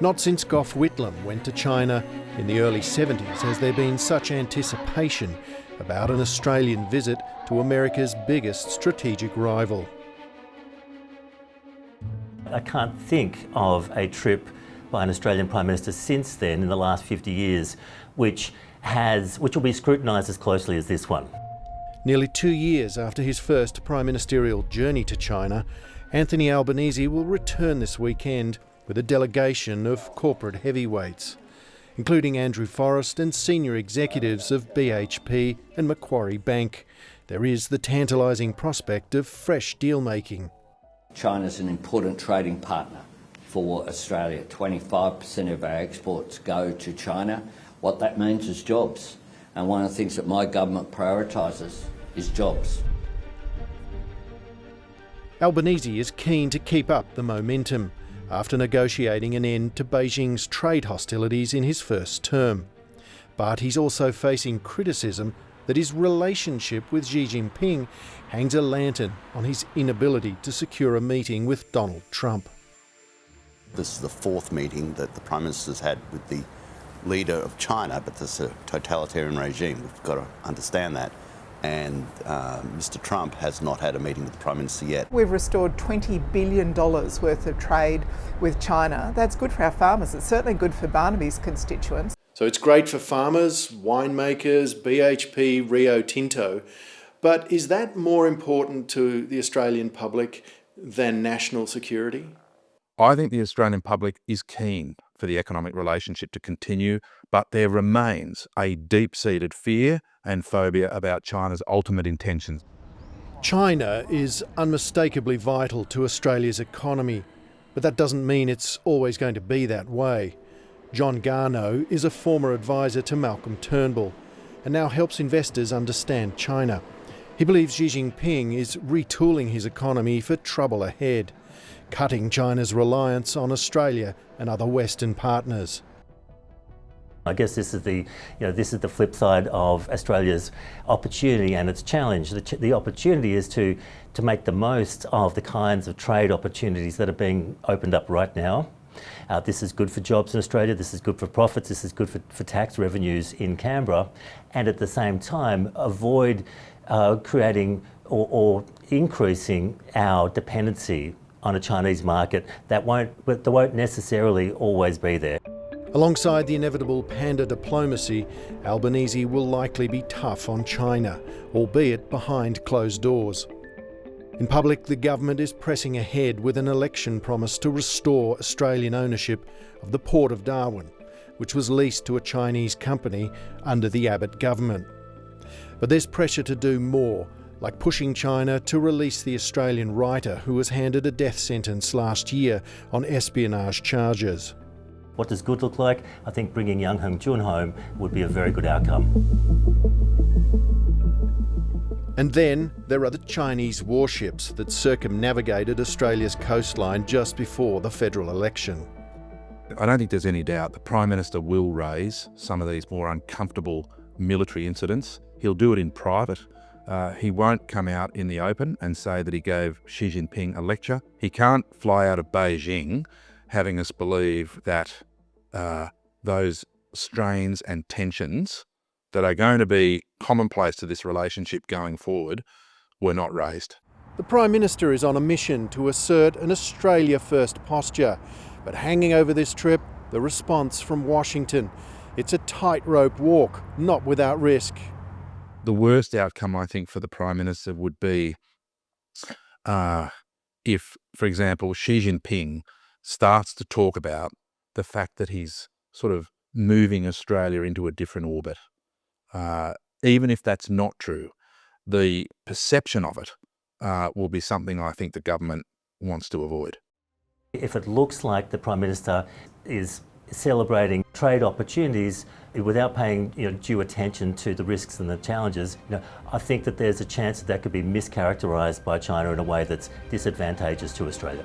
Not since Gough Whitlam went to China in the early 70s has there been such anticipation about an Australian visit to America's biggest strategic rival. I can't think of a trip by an Australian Prime Minister since then, in the last 50 years, which will be scrutinised as closely as this one. Nearly 2 years after his first prime ministerial journey to China, Anthony Albanese will return this weekend with a delegation of corporate heavyweights, including Andrew Forrest and senior executives of BHP and Macquarie Bank. There is the tantalising prospect of fresh deal-making. China's an important trading partner for Australia. 25% of our exports go to China. What that means is jobs. And one of the things that my government prioritises is jobs. Albanese is keen to keep up the momentum after negotiating an end to Beijing's trade hostilities in his first term. But he's also facing criticism that his relationship with Xi Jinping hangs a lantern on his inability to secure a meeting with Donald Trump. This is the fourth meeting that the Prime Minister's had with the leader of China, but this is a totalitarian regime. We've got to understand that. And Mr Trump has not had a meeting with the Prime Minister yet. We've restored $20 billion worth of trade with China. That's good for our farmers. It's certainly good for Barnaby's constituents. So it's great for farmers, winemakers, BHP, Rio Tinto. But is that more important to the Australian public than national security? I think the Australian public is keen for the economic relationship to continue, but there remains a deep-seated fear and phobia about China's ultimate intentions. China is unmistakably vital to Australia's economy, but that doesn't mean it's always going to be that way. John Garneau is a former advisor to Malcolm Turnbull and now helps investors understand China. He believes Xi Jinping is retooling his economy for trouble ahead, cutting China's reliance on Australia and other Western partners. I guess this is the flip side of Australia's opportunity and its challenge. The opportunity is to make the most of the kinds of trade opportunities that are being opened up right now. This is good for jobs in Australia, this is good for profits, this is good for tax revenues in Canberra, and at the same time avoid creating or increasing our dependency on a Chinese market that won't necessarily always be there. Alongside the inevitable panda diplomacy, Albanese will likely be tough on China, albeit behind closed doors. In public, the government is pressing ahead with an election promise to restore Australian ownership of the Port of Darwin, which was leased to a Chinese company under the Abbott government. But there's pressure to do more, like pushing China to release the Australian writer who was handed a death sentence last year on espionage charges. What does good look like? I think bringing Young Hung Jun home would be a very good outcome. And then there are the Chinese warships that circumnavigated Australia's coastline just before the federal election. I don't think there's any doubt the Prime Minister will raise some of these more uncomfortable military incidents. He'll do it in private. He won't come out in the open and say that he gave Xi Jinping a lecture. He can't fly out of Beijing having us believe that those strains and tensions that are going to be commonplace to this relationship going forward were not raised. The Prime Minister is on a mission to assert an Australia-first posture, but hanging over this trip, the response from Washington. It's a tightrope walk, not without risk. The worst outcome, I think, for the Prime Minister would be if, for example, Xi Jinping starts to talk about the fact that he's sort of moving Australia into a different orbit. Even if that's not true, the perception of it will be something I think the government wants to avoid. If it looks like the Prime Minister is celebrating trade opportunities without paying due attention to the risks and the challenges, I think that there's a chance that could be mischaracterised by China in a way that's disadvantageous to Australia.